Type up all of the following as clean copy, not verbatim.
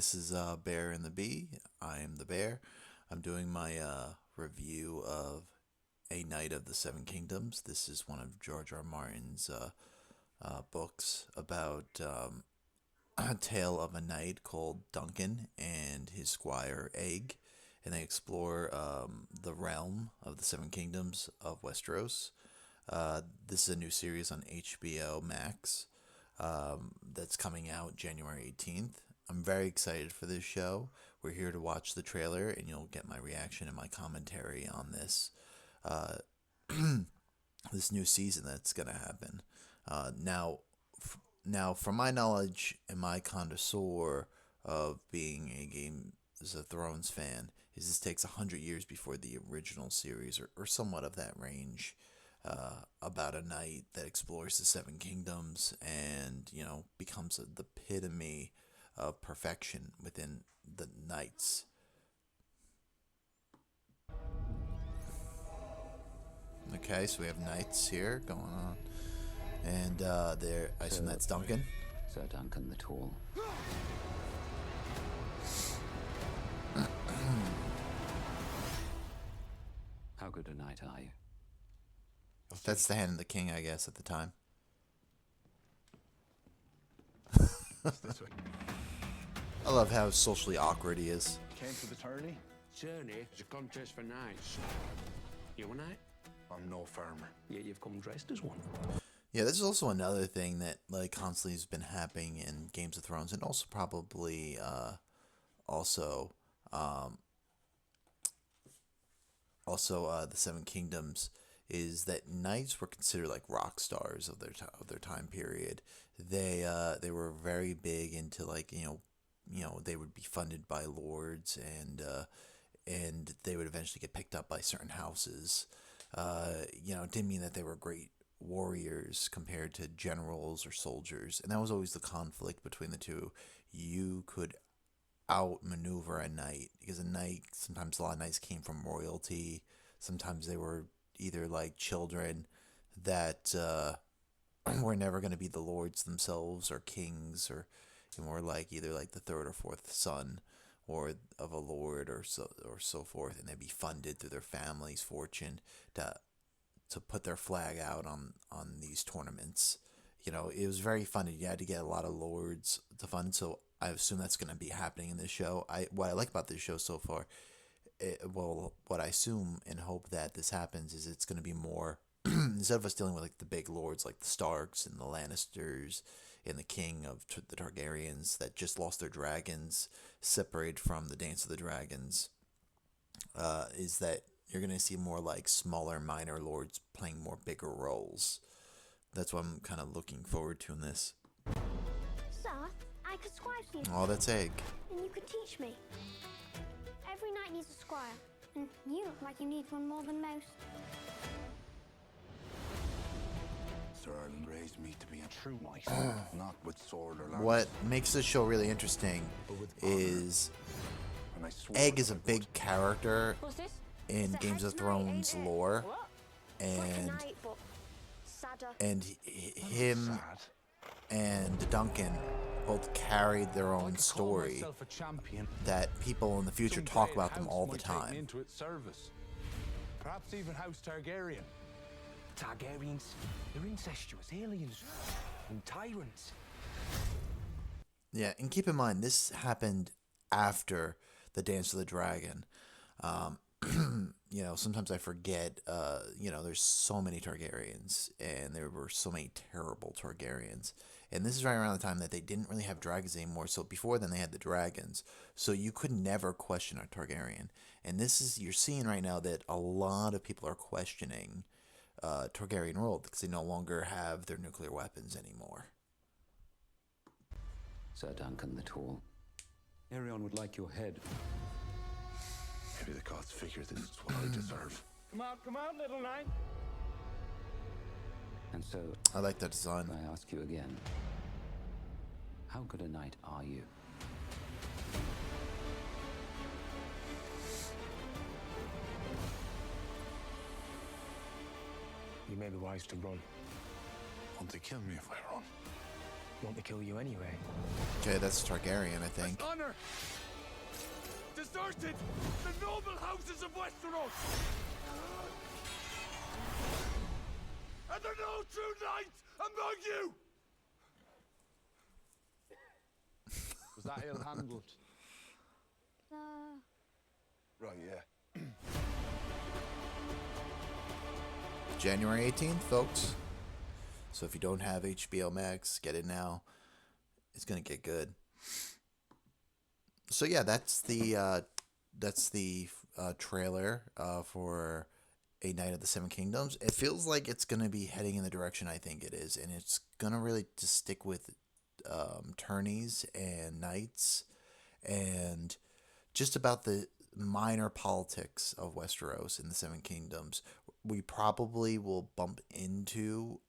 This is Bear and the Bee. I am the Bear. I'm doing my review of A Knight of the Seven Kingdoms. This is one of George R. R. Martin's books about a tale of a knight called Duncan and his squire Egg, and they explore the realm of the Seven Kingdoms of Westeros. This is a new series on HBO Max that's coming out January 18th. I'm very excited for this show. We're here to watch the trailer, and you'll get my reaction and my commentary on this this new season that's gonna happen. Now, from my knowledge and my connoisseur of being a Game of Thrones fan, is this takes 100 years before the original series, or somewhat of that range, about a knight that explores the Seven Kingdoms and becomes the epitome of perfection within the knights. Okay, so we have knights here going on, and there. I assume that's Duncan. Sir Duncan the Tall. How good a knight are you? That's the hand of the king, I guess, at the time. I love how socially awkward he is. Came to the tourney? Journey is a contest for knights. You a knight? I'm no farmer. Yet you've come dressed as one. Yeah, this is also another thing that constantly has been happening in Games of Thrones, and also probably the Seven Kingdoms, is that knights were considered like rock stars of their time period. They were very big into they would be funded by lords, and they would eventually get picked up by certain houses. It didn't mean that they were great warriors compared to generals or soldiers, and that was always the conflict between the two. You could outmaneuver a knight, because sometimes a lot of knights came from royalty. Sometimes they were either like children that were never going to be the lords themselves, or kings, or more like either like the third or fourth son or of a lord, or so forth, and they'd be funded through their family's fortune to put their flag out on these tournaments. It was very funded. You had to get a lot of lords to fund. So I assume that's going to be happening in this show. What I like about this show so far, what I assume and hope that this happens, is it's going to be more instead of us dealing with like the big lords like the Starks and the Lannisters and the king of the Targaryens that just lost their dragons, separated from the Dance of the Dragons, is that you're going to see more like smaller minor lords playing more bigger roles. That's what I'm kind of looking forward to in this. Sir, I could scribe you. Oh, that's Egg. And you could teach me. Every knight needs a squire, and you look like you need one more than most. Sir Erland raised me to be a true knight, not with sword or lance. What makes this show really interesting is And I swore Egg is a I would. big character What's this? in It's a Games of head knight, ain't Thrones it? lore, What? and Like a knight, but sadder. and him Sad. and Duncan both carried their own story Myself a champion. that people in the future talk Someday about them House all the might take me time. into its service. Perhaps even House Targaryen. Targaryens, they're incestuous aliens and tyrants. Yeah, and keep in mind, this happened after the Dance of the Dragon. Sometimes I forget, there's so many Targaryens, and there were so many terrible Targaryens. And this is right around the time that they didn't really have dragons anymore. So before then, they had the dragons. So you could never question a Targaryen. And you're seeing right now that a lot of people are questioning Targaryen rule, because they no longer have their nuclear weapons anymore. Sir Duncan the Tall. Arion would like your head. Maybe the gods figure this is what I deserve. Come out, little knight. And so, I like that design. I ask you again, how good a knight are you? You may be wise to run. Won't they kill me if I run? want to kill you anyway. Okay, that's Targaryen, I think. Honor! Deserted the noble houses of Westeros! And there are no true knights among you! Was that ill-handled? Right, yeah. January 18th, folks. So if you don't have HBO Max, get it now. It's gonna get good. So yeah, that's the trailer for A Night of the Seven Kingdoms. It feels like it's gonna be heading in the direction I think it is, and it's gonna really just stick with tourneys and knights and just about the minor politics of Westeros and the Seven Kingdoms. We probably will bump into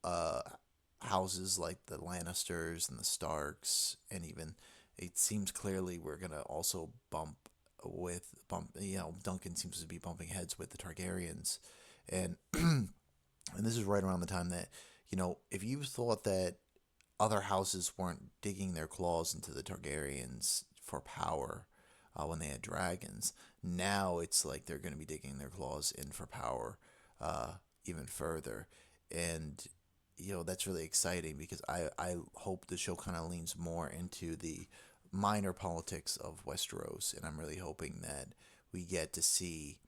houses like the Lannisters and the Starks, and even it seems clearly we're gonna also bump. Duncan seems to be bumping heads with the Targaryens, and and this is right around the time that, if you thought that other houses weren't digging their claws into the Targaryens for power when they had dragons, now it's like they're going to be digging their claws in for power even further. And that's really exciting because I hope the show kind of leans more into the minor politics of Westeros, and I'm really hoping that we get to see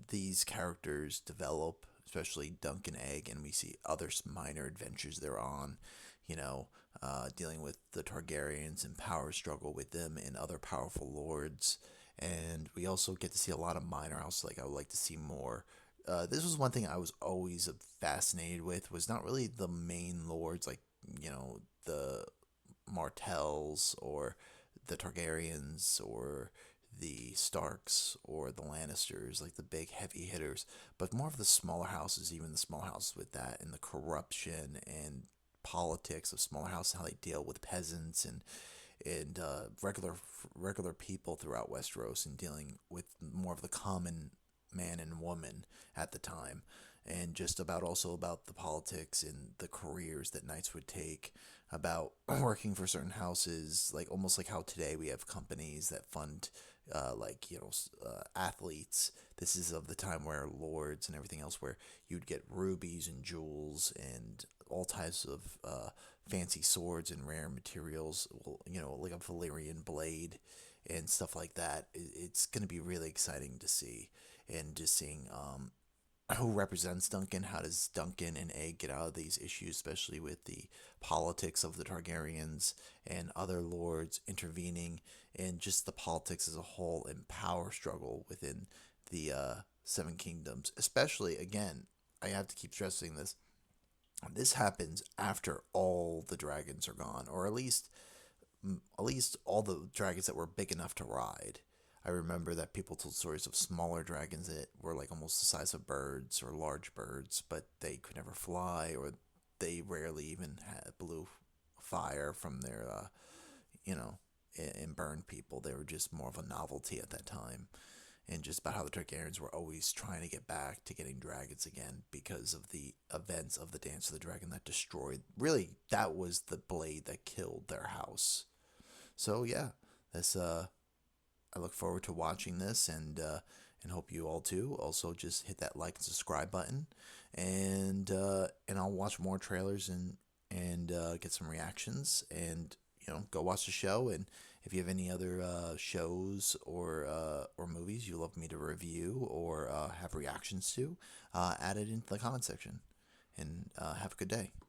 these characters develop, especially Dunk and Egg, and we see other minor adventures they're on, dealing with the Targaryens and power struggle with them and other powerful lords. And we also get to see a lot of minor houses. Like, I would like to see more. This was one thing I was always fascinated with, was not really the main lords, like, the Martells or the Targaryens or the Starks or the Lannisters, like the big heavy hitters, but more of the smaller houses, even the small houses with that, and the corruption and politics of smaller houses, how they deal with peasants and regular people throughout Westeros, and dealing with more of the common man and woman at the time, and just also about the politics and the careers that knights would take, about working for certain houses, like almost like how today we have companies that fund athletes. This is of the time where lords and everything else, where you'd get rubies and jewels and all types of fancy swords and rare materials, like a Valyrian blade and stuff like that. It's going to be really exciting to see, and just seeing who represents Duncan. How does Duncan and Egg get out of these issues, especially with the politics of the Targaryens and other lords intervening, and just the politics as a whole and power struggle within the Seven Kingdoms. Especially, again, I have to keep stressing this. This happens after all the dragons are gone, or at least all the dragons that were big enough to ride. I remember that people told stories of smaller dragons that were like almost the size of birds or large birds, but they could never fly, or they rarely even blew fire from their, and burned people. They were just more of a novelty at that time. And just about how the Targaryens were always trying to get back to getting dragons again because of the events of the Dance of the Dragon that destroyed. Really, that was the blade that killed their house. So yeah, that's I look forward to watching this, and hope you all too. Also, just hit that like and subscribe button, and I'll watch more trailers and get some reactions, and go watch the show. And if you have any other shows or movies you love me to review or have reactions to, add it into the comment section. And have a good day.